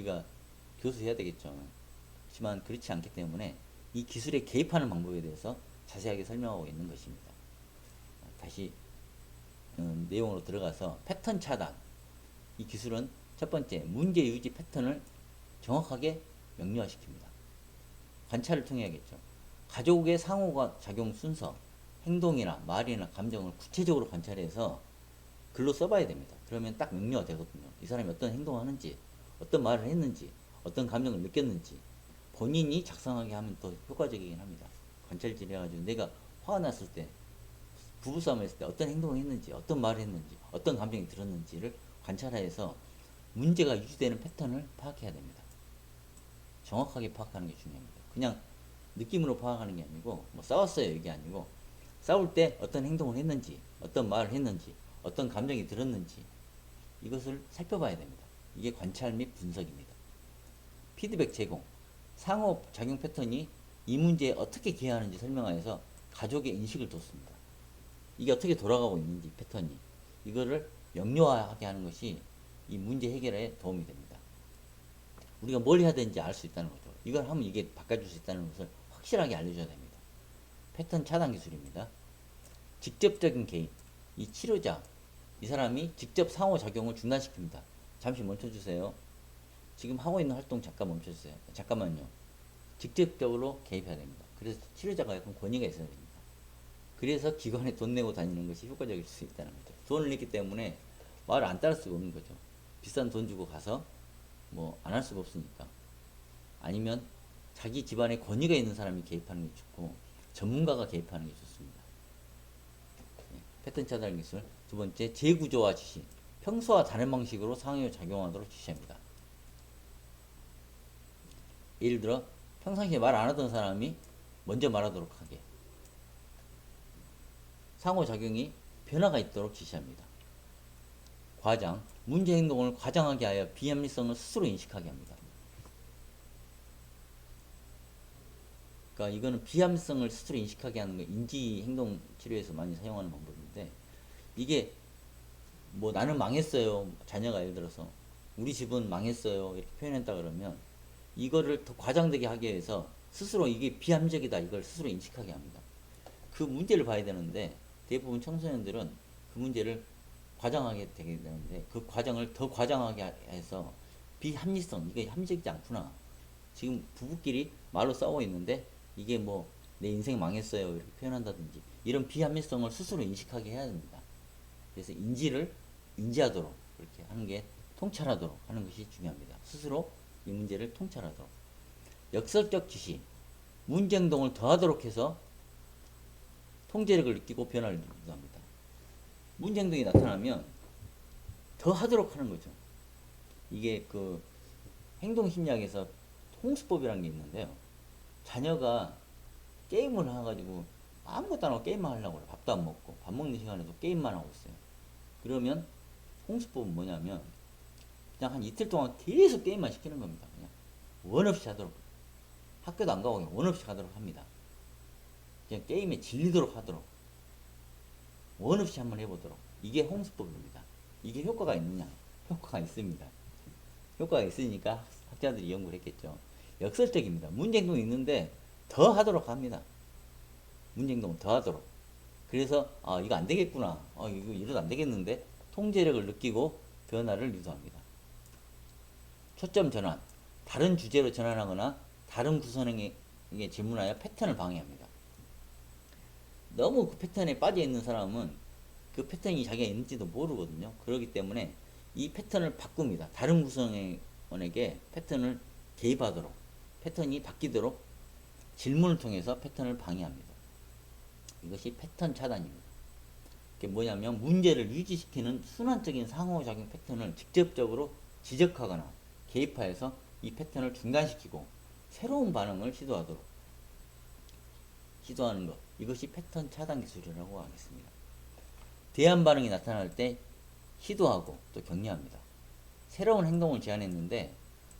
우리가 교수해야 되겠죠. 그렇지만 그렇지 않기 때문에 이 기술에 개입하는 방법에 대해서 자세하게 설명하고 있는 것입니다. 다시 내용으로 들어가서 패턴 차단. 이 기술은 첫 번째, 문제 유지 패턴을 정확하게 명료화시킵니다. 관찰을 통해야겠죠. 가족의 상호가 작용 순서, 행동이나 말이나 감정을 구체적으로 관찰해서 글로 써봐야 됩니다. 그러면 딱 명료가 되거든요. 이 사람이 어떤 행동을 하는지, 어떤 말을 했는지, 어떤 감정을 느꼈는지 본인이 작성하게 하면 더 효과적이긴 합니다. 관찰질 해가지고 내가 화가 났을 때, 부부싸움 했을 때 어떤 행동을 했는지, 어떤 말을 했는지, 어떤 감정이 들었는지를 관찰해서 문제가 유지되는 패턴을 파악해야 됩니다. 정확하게 파악하는 게 중요합니다. 그냥 느낌으로 파악하는 게 아니고 뭐 싸웠어요 이게 아니고 싸울 때 어떤 행동을 했는지 어떤 말을 했는지 어떤 감정이 들었는지 이것을 살펴봐야 됩니다. 이게 관찰 및 분석입니다. 피드백 제공, 상호작용 패턴이 이 문제에 어떻게 기여하는지 설명하여서 가족의 인식을 뒀습니다. 이게 어떻게 돌아가고 있는지 패턴이 이거를 명료하게 하는 것이 이 문제 해결에 도움이 됩니다. 우리가 뭘 해야 되는지 알 수 있다는 거죠. 이걸 하면 이게 바꿔줄 수 있다는 것을 확실하게 알려줘야 됩니다. 패턴 차단 기술입니다. 직접적인 개입. 이 치료자, 이 사람이 직접 상호작용을 중단시킵니다. 잠시 멈춰주세요. 지금 하고 있는 활동 잠깐 멈춰주세요. 잠깐만요. 직접적으로 개입해야 됩니다. 그래서 치료자가 약간 권위가 있어야 됩니다. 그래서 기관에 돈 내고 다니는 것이 효과적일 수 있다는 거죠. 돈을 냈기 때문에 말을 안 따를 수가 없는 거죠. 비싼 돈 주고 가서 뭐 안 할 수가 없으니까. 아니면 자기 집안에 권위가 있는 사람이 개입하는 게 좋고 전문가가 개입하는 게 좋습니다. 패턴 차단 기술. 두 번째, 재구조화 지시. 평소와 다른 방식으로 상호작용하도록 지시합니다. 예를 들어 평상시에 말 안 하던 사람이 먼저 말하도록 하게. 상호작용이 변화가 있도록 지시합니다. 과장. 문제 행동을 과장하게 하여 비합리성을 스스로 인식하게 합니다. 그러니까 이거는 비합리성을 스스로 인식하게 하는 거 인지 행동 치료에서 많이 사용하는 방법인데 이게 뭐 나는 망했어요. 자녀가 예를 들어서 우리 집은 망했어요. 이렇게 표현했다 그러면 이거를 더 과장되게 하기 위해서 스스로 이게 비합리적이다. 이걸 스스로 인식하게 합니다. 그 문제를 봐야 되는데 대부분 청소년들은 그 문제를 과장하게 되게 되는데 그 과정을 더 과장하게 해서 비합리성 이게 합리적이지 않구나. 지금 부부끼리 말로 싸우고 있는데 이게 뭐 내 인생 망했어요 이렇게 표현한다든지 이런 비합리성을 스스로 인식하게 해야 됩니다. 그래서 인지를 인지하도록 그렇게 하는 게 통찰하도록 하는 것이 중요합니다. 스스로 이 문제를 통찰하도록. 역설적 지시, 문제 행동을 더하도록 해서 통제력을 느끼고 변화를 유도합니다. 문제 행동이 나타나면 더 하도록 하는 거죠. 이게 그 행동심리학에서 홍수법이라는 게 있는데요. 자녀가 게임을 해가지고 아무것도 안 하고 게임만 하려고 그래. 밥도 안 먹고 밥 먹는 시간에도 게임만 하고 있어요. 그러면 홍수법은 뭐냐면 그냥 한 이틀 동안 계속 게임만 시키는 겁니다. 그냥 원 없이 하도록. 학교도 안 가고 그냥 원 없이 하도록 합니다. 그냥 게임에 질리도록 하도록. 원 없이 한번 해보도록. 이게 홍수법입니다. 이게 효과가 있느냐? 효과가 있습니다. 효과가 있으니까 학자들이 연구를 했겠죠. 역설적입니다. 문제 행동이 있는데 더 하도록 합니다. 문제 행동을 더 하도록. 그래서 아 이거 안 되겠구나. 이거 이러도 안 되겠는데 통제력을 느끼고 변화를 유도합니다. 초점 전환. 다른 주제로 전환하거나 다른 구성에게 질문하여 패턴을 방해합니다. 너무 그 패턴에 빠져 있는 사람은 그 패턴이 자기가 있는지도 모르거든요. 그렇기 때문에 이 패턴을 바꿉니다. 다른 구성원에게 패턴을 개입하도록 패턴이 바뀌도록 질문을 통해서 패턴을 방해합니다. 이것이 패턴 차단입니다. 이게 뭐냐면 문제를 유지시키는 순환적인 상호작용 패턴을 직접적으로 지적하거나 개입하여서 이 패턴을 중단시키고 새로운 반응을 시도하는 것. 이것이 패턴 차단 기술이라고 하겠습니다. 대안 반응이 나타날 때 시도하고 또 격려합니다. 새로운 행동을 제안했는데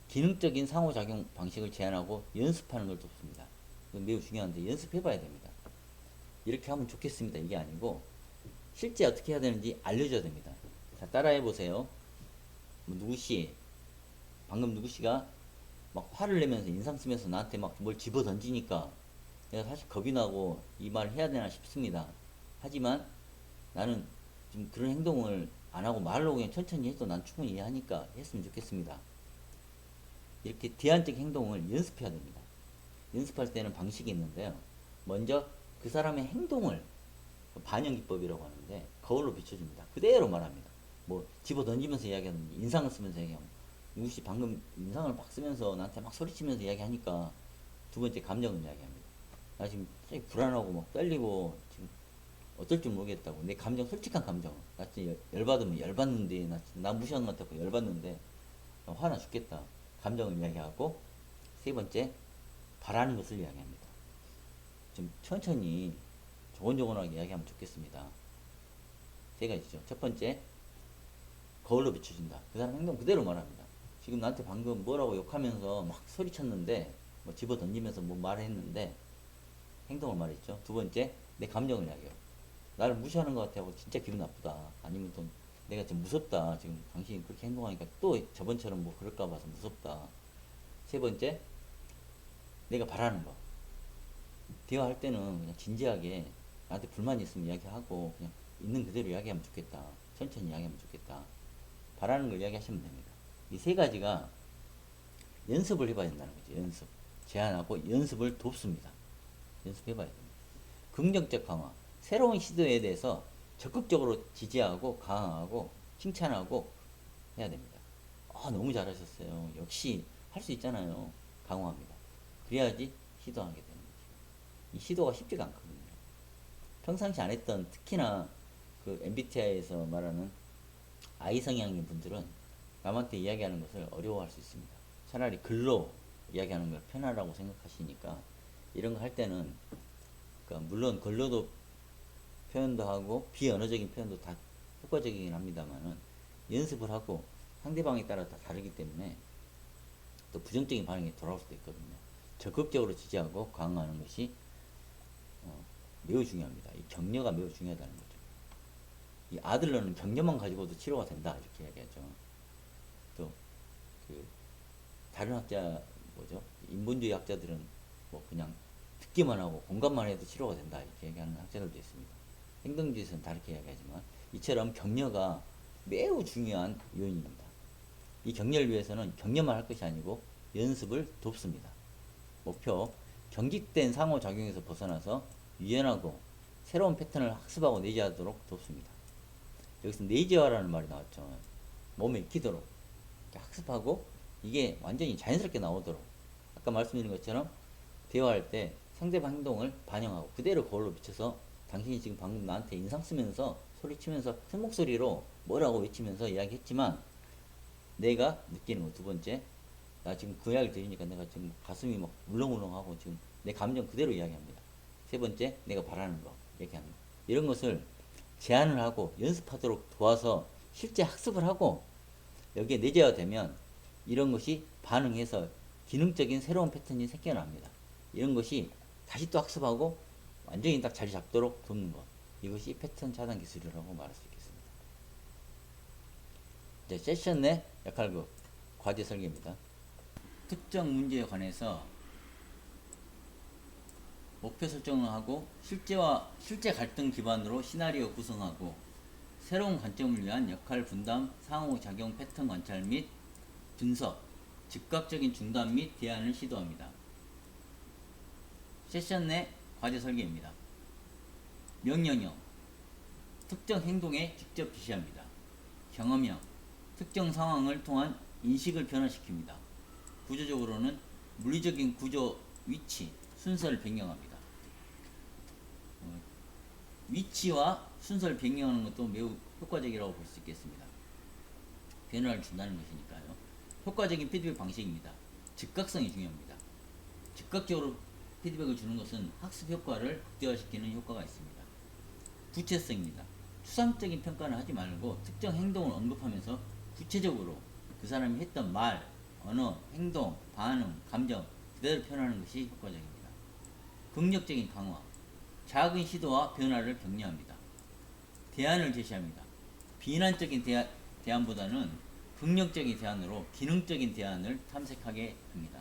기능적인 상호작용 방식을 제안하고 연습하는 걸 돕습니다. 이건 매우 중요한데 연습해봐야 됩니다. 이렇게 하면 좋겠습니다. 이게 아니고 실제 어떻게 해야 되는지 알려줘야 됩니다. 자, 따라해보세요. 누구씨 방금 누구씨가 막 화를 내면서 인상 쓰면서 나한테 막 뭘 집어 던지니까 내가 사실 겁이 나고 이 말을 해야 되나 싶습니다. 하지만 나는 좀 그런 행동을 안 하고 말로 그냥 천천히 해도 난 충분히 이해하니까 했으면 좋겠습니다. 이렇게 대안적 행동을 연습해야 됩니다. 연습할 때는 방식이 있는데요. 먼저 그 사람의 행동을 반영기법이라고 하는데 거울로 비춰줍니다. 그대로 말합니다. 뭐 집어 던지면서 이야기하는 인상을 쓰면서 얘기하면 누구시 방금 인상을 막 쓰면서 나한테 막 소리치면서 이야기하니까 두 번째 감정을 이야기합니다. 나 지금 되게 불안하고 막 떨리고 지금 어떨 줄 모르겠다고 내 감정 솔직한 감정 나 진짜 열받으면 열받는데 나 무시하는 것 같다고 열받는데 화나 죽겠다 감정을 이야기하고 세 번째 바라는 것을 이야기합니다. 좀 천천히 조곤조곤하게 이야기하면 좋겠습니다. 세 가지죠. 첫 번째 거울로 비춰준다. 그 사람 행동 그대로 말합니다. 지금 나한테 방금 뭐라고 욕하면서 막 소리쳤는데 뭐 집어 던지면서 뭐 말했는데 행동을 말했죠. 두 번째 내 감정을 이야기해요. 나를 무시하는 것 같아요. 진짜 기분 나쁘다. 아니면 또 내가 좀 무섭다. 지금 당신이 그렇게 행동하니까 또 저번처럼 뭐 그럴까 봐서 무섭다. 세 번째 내가 바라는 거. 대화할 때는 그냥 진지하게 나한테 불만이 있으면 이야기하고 그냥 있는 그대로 이야기하면 좋겠다. 천천히 이야기하면 좋겠다. 바라는 걸 이야기하시면 됩니다. 이 세 가지가 연습을 해봐야 된다는 거죠. 연습. 제안하고 연습을 돕습니다. 연습해봐야 됩니다. 긍정적 강화. 새로운 시도에 대해서 적극적으로 지지하고 강화하고 칭찬하고 해야 됩니다. 너무 잘하셨어요. 역시 할 수 있잖아요. 강화합니다. 그래야지 시도하게 되는 거죠. 이 시도가 쉽지가 않거든요. 평상시 안 했던 특히나 그 MBTI에서 말하는 I 성향인 분들은 남한테 이야기하는 것을 어려워할 수 있습니다. 차라리 글로 이야기하는 걸 편하라고 생각하시니까 이런 거 할 때는 그러니까 물론 글로도 표현도 하고 비언어적인 표현도 다 효과적이긴 합니다만은 연습을 하고 상대방에 따라 다 다르기 때문에 또 부정적인 반응이 돌아올 수도 있거든요. 적극적으로 지지하고 강화하는 것이 매우 중요합니다. 이 격려가 매우 중요하다는 거죠. 이 아들러는 격려만 가지고도 치료가 된다 이렇게 이야기하죠. 또 그 다른 학자 뭐죠? 인본주의 학자들은 뭐 그냥 듣기만 하고 공감만 해도 치료가 된다 이렇게 얘기하는 학자들도 있습니다. 행동주의에서는 다르게 이야기하지만 이처럼 격려가 매우 중요한 요인입니다. 이 격려를 위해서는 격려만 할 것이 아니고 연습을 돕습니다. 목표 경직된 상호작용에서 벗어나서 유연하고 새로운 패턴을 학습하고 내재하도록 돕습니다. 여기서 내재화라는 말이 나왔죠. 몸에 익히도록 학습하고 이게 완전히 자연스럽게 나오도록 아까 말씀드린 것처럼 대화할 때 상대방 행동을 반영하고 그대로 거울로 비춰서 당신이 지금 방금 나한테 인상 쓰면서 소리치면서 큰 목소리로 뭐라고 외치면서 이야기했지만 내가 느끼는 거 두 번째 나 지금 그 이야기를 들으니까 내가 지금 가슴이 막 울렁울렁하고 지금 내 감정 그대로 이야기합니다. 세 번째 내가 바라는 거 얘기하는 거 이런 것을 제안을 하고 연습하도록 도와서 실제 학습을 하고 여기에 내재화되면 이런 것이 반응해서 기능적인 새로운 패턴이 생겨납니다. 이런 것이 다시 또 학습하고 완전히 딱 자리 잡도록 돕는 것. 이것이 패턴 차단 기술이라고 말할 수 있겠습니다. 이제 세션 내 역할극 과제 설계입니다. 특정 문제에 관해서 목표 설정을 하고 실제 갈등 기반으로 시나리오 구성하고 새로운 관점을 위한 역할 분담, 상호작용 패턴 관찰 및 분석, 즉각적인 중단 및 대안을 시도합니다. 세션 내 과제 설계입니다. 명령형, 특정 행동에 직접 지시합니다. 경험형, 특정 상황을 통한 인식을 변화시킵니다. 구조적으로는 물리적인 구조, 위치, 순서를 변경합니다. 위치와 순서를 변경하는 것도 매우 효과적이라고 볼 수 있겠습니다. 변화를 준다는 것이니까요. 효과적인 피드백 방식입니다. 즉각성이 중요합니다. 즉각적으로 피드백을 주는 것은 학습 효과를 극대화시키는 효과가 있습니다. 구체성입니다. 추상적인 평가를 하지 말고 특정 행동을 언급하면서 구체적으로 그 사람이 했던 말, 언어, 행동, 반응, 감정 그대로 표현하는 것이 효과적입니다. 긍정적인 강화, 작은 시도와 변화를 격려합니다. 대안을 제시합니다. 비난적인 대안보다는 긍정적인 대안으로 기능적인 대안을 탐색하게 합니다.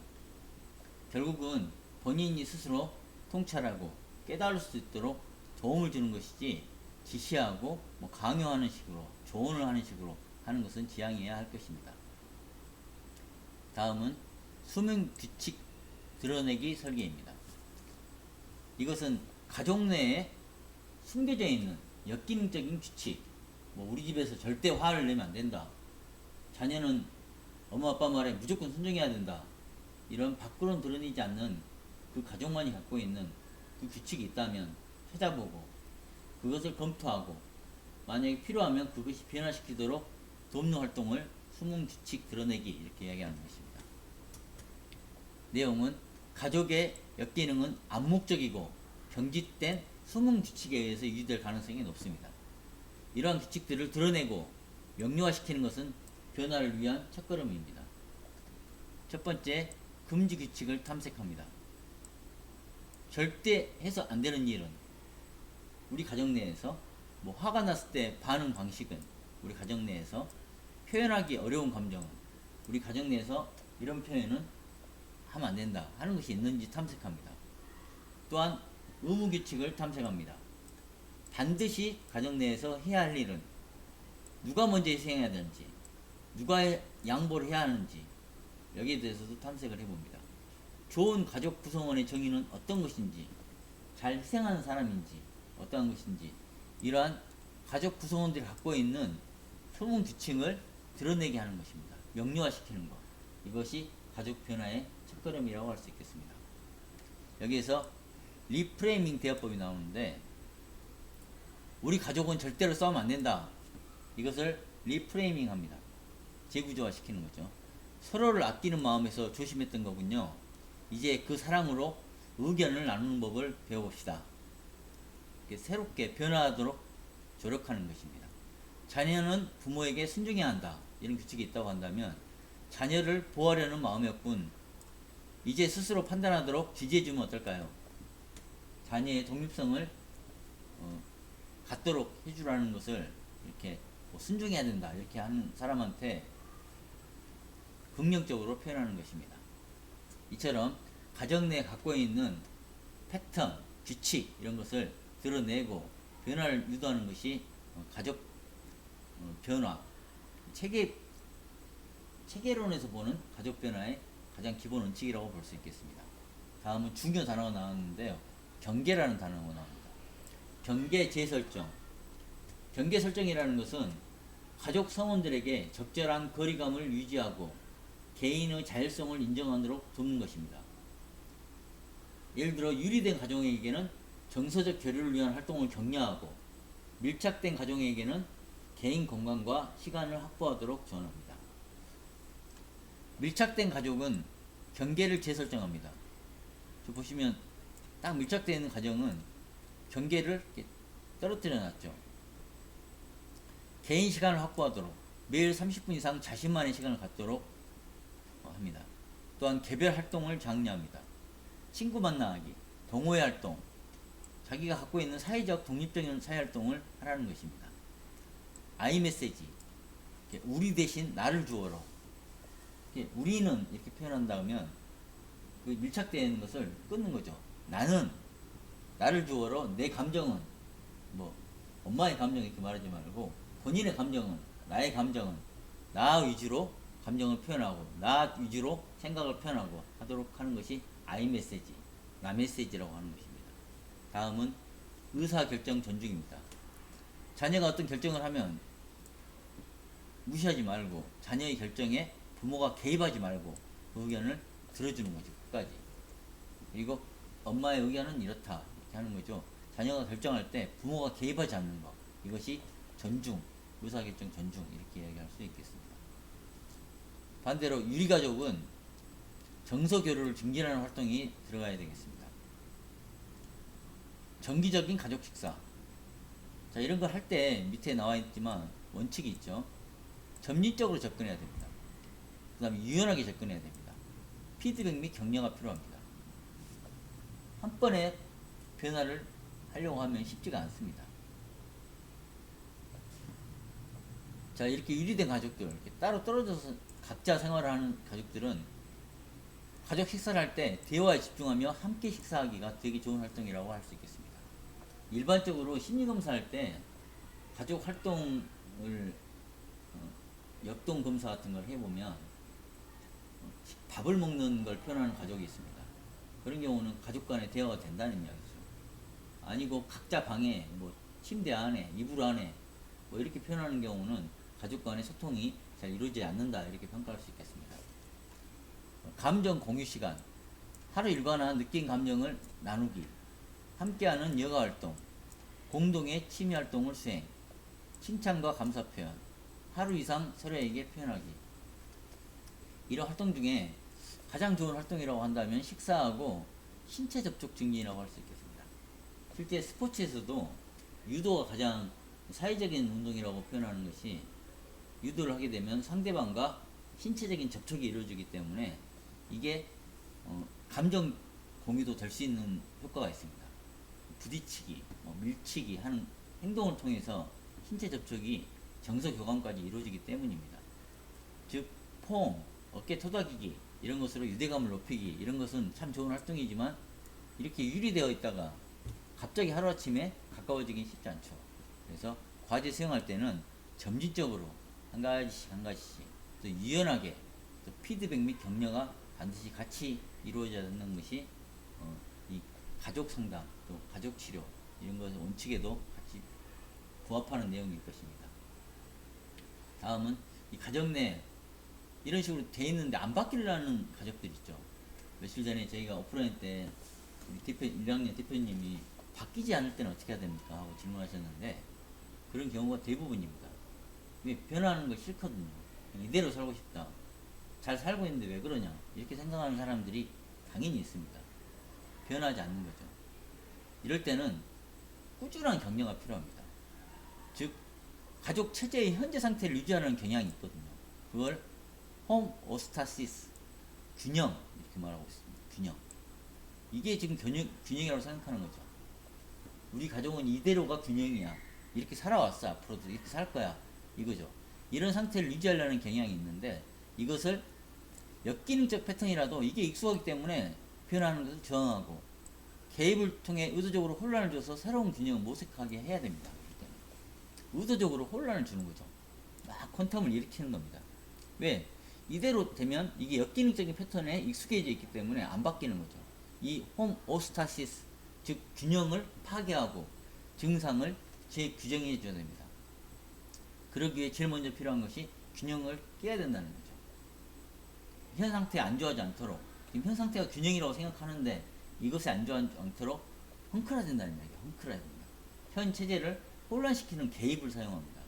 결국은 본인이 스스로 통찰하고 깨달을 수 있도록 도움을 주는 것이지 지시하고 강요하는 식으로 조언을 하는 식으로 하는 것은 지양해야 할 것입니다. 다음은 수명 규칙 드러내기 설계입니다. 이것은 가족 내에 숨겨져 있는 역기능적인 규칙, 우리 집에서 절대 화를 내면 안 된다, 자녀는 엄마 아빠 말에 무조건 순종해야 된다, 이런 밖으로는 드러내지 않는 그 가족만이 갖고 있는 그 규칙이 있다면 찾아보고 그것을 검토하고 만약에 필요하면 그것이 변화시키도록 돕는 활동을 수명 규칙 드러내기 이렇게 이야기하는 것입니다. 내용은 가족의 역기능은 암묵적이고 경직된 수명 규칙에 의해서 유지될 가능성이 높습니다. 이러한 규칙들을 드러내고 명료화시키는 것은 변화를 위한 첫걸음입니다. 첫 번째, 금지 규칙을 탐색합니다. 절대 해서 안 되는 일은 우리 가정 내에서 화가 났을 때 반응 방식은 우리 가정 내에서 표현하기 어려운 감정은 우리 가정 내에서 이런 표현은 하면 안 된다 하는 것이 있는지 탐색합니다. 또한 의무 규칙을 탐색합니다. 반드시 가정 내에서 해야 할 일은 누가 먼저 희생해야 되는지, 누가 양보를 해야 하는지 여기에 대해서도 탐색을 해봅니다. 좋은 가족 구성원의 정의는 어떤 것인지, 잘 희생하는 사람인지 어떠한 것인지, 이러한 가족 구성원들이 갖고 있는 소문 규칙을 드러내게 하는 것입니다. 명료화시키는 것, 이것이 가족 변화의 첫걸음이라고 할 수 있겠습니다. 여기에서 리프레이밍 대화법이 나오는데, 우리 가족은 절대로 싸우면 안 된다, 이것을 리프레이밍 합니다. 재구조화 시키는 거죠. 서로를 아끼는 마음에서 조심했던 거군요. 이제 그 사랑으로 의견을 나누는 법을 배워봅시다. 새롭게 변화하도록 조력하는 것입니다. 자녀는 부모에게 순종해야 한다, 이런 규칙이 있다고 한다면 자녀를 보호하려는 마음이었군, 이제 스스로 판단하도록 지지해주면 어떨까요? 자녀의 독립성을 갖도록 해주라는 것을 이렇게 순종해야 된다 이렇게 하는 사람한테 긍정적으로 표현하는 것입니다. 이처럼 가정 내에 갖고 있는 패턴, 규칙 이런 것을 드러내고 변화를 유도하는 것이 가족 변화, 체계론에서 보는 가족 변화의 가장 기본 원칙이라고 볼 수 있겠습니다. 다음은 중요 단어가 나왔는데요. 경계라는 단어가 나옵니다. 경계 재설정. 경계 설정이라는 것은 가족 성원들에게 적절한 거리감을 유지하고 개인의 자율성을 인정하도록 돕는 것입니다. 예를 들어 유리된 가정에게는 정서적 교류를 위한 활동을 격려하고, 밀착된 가정에게는 개인 건강과 시간을 확보하도록 전합니다. 밀착된 가족은 경계를 재설정합니다. 보시면 딱 밀착되어 있는 가정은 경계를 이렇게 떨어뜨려 놨죠. 개인 시간을 확보하도록 매일 30분 이상 자신만의 시간을 갖도록 합니다. 또한 개별 활동을 장려합니다. 친구 만나기, 동호회 활동, 자기가 갖고 있는 사회적 독립적인 사회활동을 하라는 것입니다. 아이 메시지, 우리 대신 나를 주어로, 우리는 이렇게 표현한다면 그 밀착되어 있는 것을 끊는 거죠. 나는, 나를 주어로 내 감정은 엄마의 감정 이렇게 말하지 말고 본인의 감정은, 나의 감정은 나 위주로 감정을 표현하고 나 위주로 생각을 표현하고 하도록 하는 것이 아이 메시지, 나 메시지라고 하는 것입니다. 다음은 의사결정 존중입니다. 자녀가 어떤 결정을 하면 무시하지 말고 자녀의 결정에 부모가 개입하지 말고 그 의견을 들어주는 거죠. 끝까지. 그리고 엄마의 의견은 이렇다 이렇게 하는 거죠. 자녀가 결정할 때 부모가 개입하지 않는 것, 이것이 존중, 의사결정 존중 이렇게 이야기할 수 있겠습니다. 반대로 유리가족은 정서교류를 증진하는 활동이 들어가야 되겠습니다. 정기적인 가족 식사, 자 이런 걸 할 때 밑에 나와 있지만 원칙이 있죠. 점진적으로 접근해야 됩니다. 그 다음에 유연하게 접근해야 됩니다. 피드백 및 격려가 필요합니다. 한 번에 변화를 하려고 하면 쉽지가 않습니다. 자, 이렇게 유리된 가족들, 이렇게 따로 떨어져서 각자 생활을 하는 가족들은 가족 식사를 할 때 대화에 집중하며 함께 식사하기가 되게 좋은 활동이라고 할 수 있겠습니다. 일반적으로 심리검사할 때 가족 활동을 역동 검사 같은 걸 해보면 밥을 먹는 걸 표현하는 가족이 있습니다. 그런 경우는 가족 간의 대화가 된다는 이야기죠. 아니고 각자 방에 뭐 침대 안에 이불 안에 뭐 이렇게 표현하는 경우는 가족 간의 소통이 잘 이루어지지 않는다, 이렇게 평가할 수 있겠습니다. 감정 공유 시간, 하루 일과나 느낀 감정을 나누기, 함께하는 여가 활동, 공동의 취미 활동을 수행, 칭찬과 감사 표현, 하루 이상 서로에게 표현하기. 이런 활동 중에 가장 좋은 활동이라고 한다면 식사하고 신체 접촉 증진이라고 할 수 있겠습니다. 실제 스포츠에서도 유도가 가장 사회적인 운동이라고 표현하는 것이, 유도를 하게 되면 상대방과 신체적인 접촉이 이루어지기 때문에 이게 감정 공유도 될 수 있는 효과가 있습니다. 부딪히기, 밀치기 하는 행동을 통해서 신체 접촉이 정서 교감까지 이루어지기 때문입니다. 즉 포옹, 어깨 토닥이기 이런 것으로 유대감을 높이기, 이런 것은 참 좋은 활동이지만 이렇게 유리되어 있다가 갑자기 하루아침에 가까워지긴 쉽지 않죠. 그래서 과제 수행할 때는 점진적으로 한 가지씩 한 가지씩 또 유연하게 또 피드백 및 격려가 반드시 같이 이루어져야 하는 것이 이 가족 상담 또 가족 치료 이런 것의 원칙에도 같이 부합하는 내용일 것입니다. 다음은 이 가정 내 이런 식으로 돼 있는데 안 바뀌려는 가족들 있죠. 며칠 전에 저희가 오프라인 때 우리 대표 1학년 대표님이 바뀌지 않을 때는 어떻게 해야 됩니까 하고 질문하셨는데, 그런 경우가 대부분입니다. 왜 변하는 거 싫거든요. 이대로 살고 싶다. 잘 살고 있는데 왜 그러냐 이렇게 생각하는 사람들이 당연히 있습니다. 변하지 않는 거죠. 이럴 때는 꾸준한 격려가 필요합니다. 즉 가족 체제의 현재 상태를 유지하는 경향이 있거든요. 그걸 홈오스타시스, 균형 이렇게 말하고 있습니다. 균형. 이게 지금 균형이라고 생각하는 거죠. 우리 가족은 이대로가 균형이야. 이렇게 살아왔어. 앞으로도 이렇게 살 거야. 이거죠. 이런 상태를 유지하려는 경향이 있는데, 이것을 역기능적 패턴이라도 이게 익숙하기 때문에 표현하는 것을 저항하고 개입을 통해 의도적으로 혼란을 줘서 새로운 균형을 모색하게 해야 됩니다. 의도적으로 혼란을 주는 거죠. 막 퀀텀을 일으키는 겁니다. 왜? 이대로 되면 이게 역기능적인 패턴에 익숙해져 있기 때문에 안 바뀌는 거죠. 이 홈오스타시스, 즉 균형을 파괴하고 증상을 재규정해 줘야 됩니다. 그러기 위해 제일 먼저 필요한 것이 균형을 깨야 된다는 거죠. 현 상태에 안주하지 않도록, 지금 현 상태가 균형이라고 생각하는데 이것에 안주하지 않도록 헝클어야 된다는 얘기예요. 헝클어야 된다. 현 체제를 혼란시키는 개입을 사용합니다.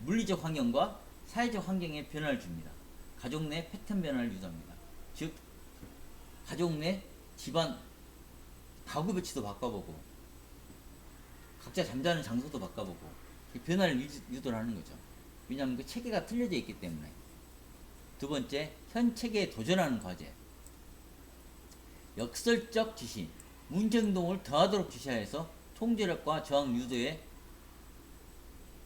물리적 환경과 사회적 환경에 변화를 줍니다. 가족 내 패턴 변화를 유도합니다. 즉 가족 내 집안 가구 배치도 바꿔보고 각자 잠자는 장소도 바꿔보고 변화를 유도를 하는 거죠. 왜냐하면 그 체계가 틀려져 있기 때문에. 두 번째, 현 체계에 도전하는 과제. 역설적 지시, 문제 행동을 더하도록 지시하여서 통제력과 저항 유도에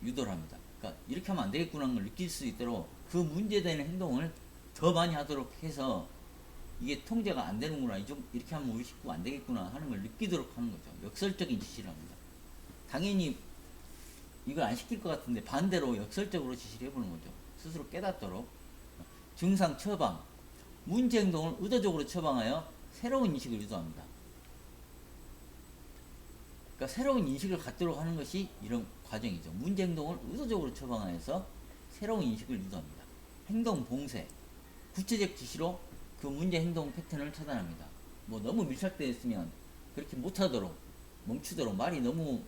유도를 합니다. 그러니까 이렇게 하면 안 되겠구나 하는 걸 느낄 수 있도록 그 문제되는 행동을 더 많이 하도록 해서 이게 통제가 안 되는구나, 이렇게 하면 우리 식구가 안 되겠구나 하는 걸 느끼도록 하는 거죠. 역설적인 지시를 합니다. 당연히 이걸 안 시킬 것 같은데 반대로 역설적으로 지시를 해보는 거죠. 스스로 깨닫도록. 증상 처방, 문제 행동을 의도적으로 처방하여 새로운 인식을 유도합니다. 그러니까 새로운 인식을 갖도록 하는 것이 이런 과정이죠. 문제 행동을 의도적으로 처방하여서 새로운 인식을 유도합니다. 행동 봉쇄, 구체적 지시로 그 문제 행동 패턴을 차단합니다. 뭐 너무 밀착되어 있으면 그렇게 못하도록, 멈추도록, 말이 너무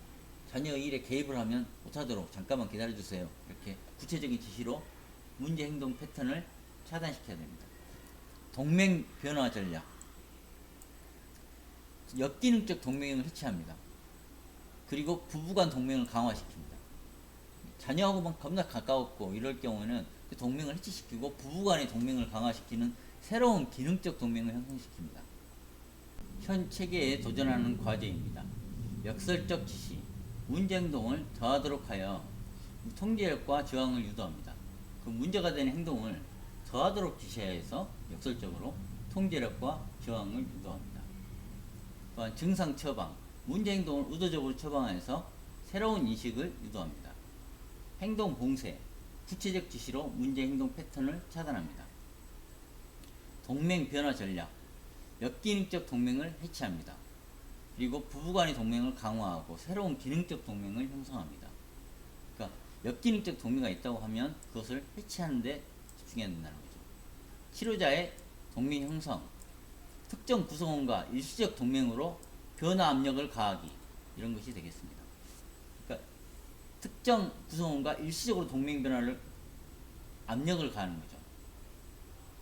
자녀 일에 개입을 하면 못하도록 잠깐만 기다려주세요. 이렇게 구체적인 지시로 문제 행동 패턴을 차단시켜야 됩니다. 동맹 변화 전략, 역기능적 동맹을 해체합니다. 그리고 부부간 동맹을 강화시킵니다. 자녀하고만 겁나 가까웠고 이럴 경우에는 그 동맹을 해체시키고 부부간의 동맹을 강화시키는 새로운 기능적 동맹을 형성시킵니다. 현 체계에 도전하는 과제입니다. 역설적 지시, 문제 행동을 더하도록 하여 통제력과 저항을 유도합니다. 그 문제가 되는 행동을 더하도록 지시해서 역설적으로 통제력과 저항을 유도합니다. 또한 증상 처방, 문제 행동을 의도적으로 처방해서 새로운 인식을 유도합니다. 행동 봉쇄, 구체적 지시로 문제 행동 패턴을 차단합니다. 동맹 변화 전략, 역기능적 동맹을 해체합니다. 그리고 부부간의 동맹을 강화하고 새로운 기능적 동맹을 형성합니다. 그러니까 역기능적 동맹가 있다고 하면 그것을 해체하는 데 집중해야 된다는 거죠. 치료자의 동맹 형성, 특정 구성원과 일시적 동맹으로 변화 압력을 가하기, 이런 것이 되겠습니다. 그러니까 특정 구성원과 일시적으로 동맹 변화를 압력을 가하는 거죠.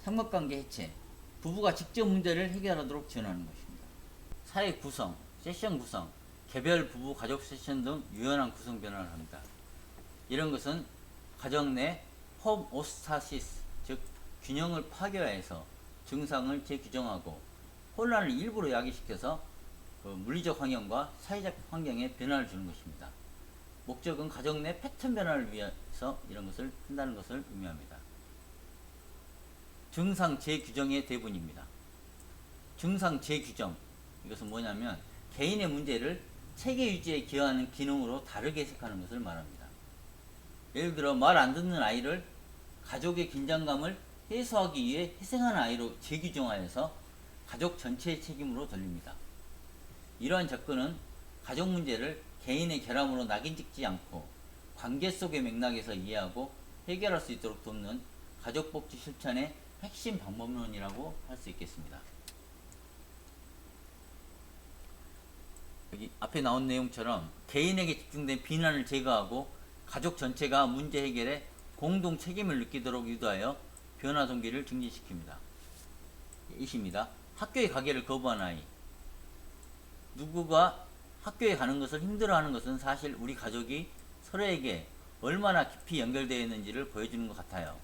삼각관계 해체, 부부가 직접 문제를 해결하도록 지원하는 것입니다. 사회 구성, 세션 구성, 개별 부부 가족 세션 등 유연한 구성 변화를 합니다. 이런 것은 가정 내 홈오스타시스, 즉 균형을 파괴해서 증상을 재규정하고 혼란을 일부러 야기시켜서 그 물리적 환경과 사회적 환경에 변화를 주는 것입니다. 목적은 가정 내 패턴 변화를 위해서 이런 것을 한다는 것을 의미합니다. 증상 재규정의 대분입니다. 증상 재규정, 이것은 뭐냐면 개인의 문제를 체계 유지에 기여하는 기능으로 다르게 해석하는 것을 말합니다. 예를 들어 말 안 듣는 아이를 가족의 긴장감을 해소하기 위해 희생하는 아이로 재규정하여서 가족 전체의 책임으로 돌립니다. 이러한 접근은 가족 문제를 개인의 결함으로 낙인 찍지 않고 관계 속의 맥락에서 이해하고 해결할 수 있도록 돕는 가족복지 실천의 핵심 방법론이라고 할 수 있겠습니다. 여기 앞에 나온 내용처럼 개인에게 집중된 비난을 제거하고 가족 전체가 문제 해결에 공동 책임을 느끼도록 유도하여 변화 동기를 증진시킵니다. 이십니다. 학교에 가기를 거부한 아이. 누구가 학교에 가는 것을 힘들어하는 것은 사실 우리 가족이 서로에게 얼마나 깊이 연결되어 있는지를 보여주는 것 같아요.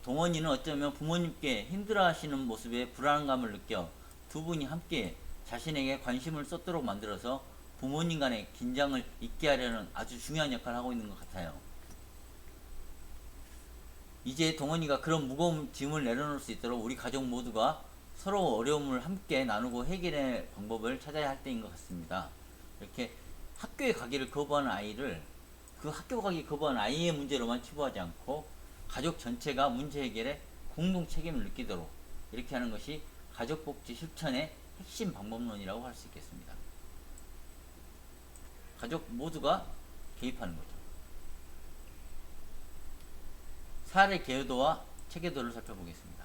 동원이는 어쩌면 부모님께 힘들어하시는 모습에 불안감을 느껴 두 분이 함께 자신에게 관심을 쏟도록 만들어서 부모님 간의 긴장을 잊게 하려는 아주 중요한 역할을 하고 있는 것 같아요. 이제 동원이가 그런 무거운 짐을 내려놓을 수 있도록 우리 가족 모두가 서로 어려움을 함께 나누고 해결의 방법을 찾아야 할 때인 것 같습니다. 이렇게 학교에 가기를 거부하는 아이를 그 학교 가기 거부하는 아이의 문제로만 치부하지 않고 가족 전체가 문제 해결에 공동 책임을 느끼도록 이렇게 하는 것이 가족복지 실천의 핵심 방법론이라고 할 수 있겠습니다. 가족 모두가 개입하는 거죠. 사례 개요도와 체계도를 살펴보겠습니다.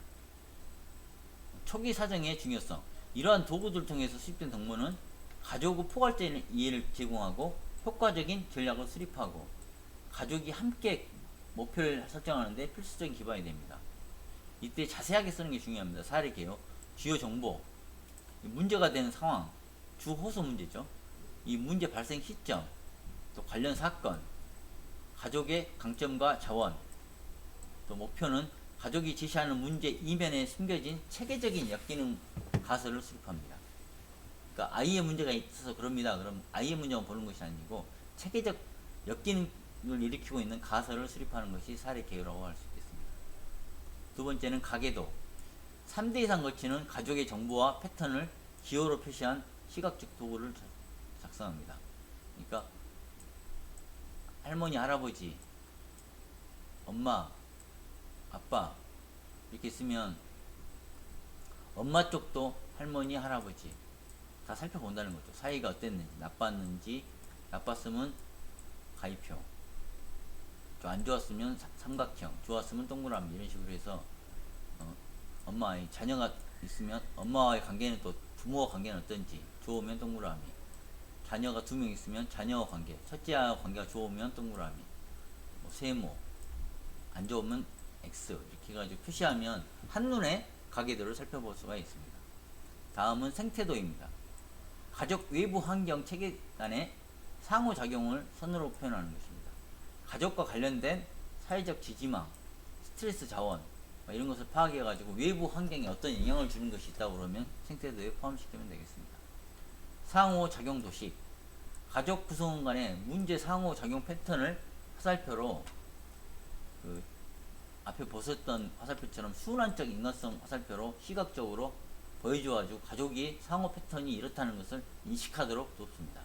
초기 사정의 중요성. 이러한 도구들을 통해서 수립된 동문은 가족의 포괄적인 이해를 제공하고 효과적인 전략을 수립하고 가족이 함께 목표를 설정하는데 필수적인 기반이 됩니다. 이때 자세하게 쓰는 게 중요합니다. 사례 개요, 주요 정보, 문제가 되는 상황, 주 호소 문제죠. 이 문제 발생 시점, 또 관련 사건, 가족의 강점과 자원, 또 목표는 가족이 제시하는 문제 이면에 숨겨진 체계적인 역기능 가설을 수립합니다. 그러니까 아이의 문제가 있어서 그럽니다. 그럼 아이의 문제만 보는 것이 아니고 체계적 역기능을 일으키고 있는 가설을 수립하는 것이 사례 개요라고 할 수 있겠습니다. 두 번째는 가계도. 3대 이상 거치는 가족의 정보와 패턴을 기호로 표시한 시각적 도구를 작성합니다. 그러니까 할머니, 할아버지, 엄마, 아빠 이렇게 쓰면 엄마 쪽도 할머니, 할아버지 다 살펴본다는 거죠. 사이가 어땠는지, 나빴는지, 나빴으면 가위표, 좀 안 좋았으면 삼각형, 좋았으면 동그라미 이런 식으로 해서 엄마의 자녀가 있으면 엄마와의 관계는 또 부모와 관계는 어떤지, 좋으면 동그라미, 자녀가 2명 있으면 자녀와 관계, 첫째와 관계가 좋으면 동그라미, 뭐 세모, 안 좋으면 X 이렇게 해가지고 표시하면 한눈에 가계도를 살펴볼 수가 있습니다. 다음은 생태도입니다. 가족 외부 환경 체계 간의 상호작용을 선으로 표현하는 것입니다. 가족과 관련된 사회적 지지망, 스트레스 자원 이런 것을 파악해가지고 외부 환경에 어떤 영향을 주는 것이 있다고 그러면 생태도에 포함시키면 되겠습니다. 상호작용 도식. 가족 구성원 간의 문제 상호작용 패턴을 화살표로 그 앞에 보셨던 화살표처럼 순환적 인간성 화살표로 시각적으로 보여줘가지고 가족이 상호 패턴이 이렇다는 것을 인식하도록 돕습니다.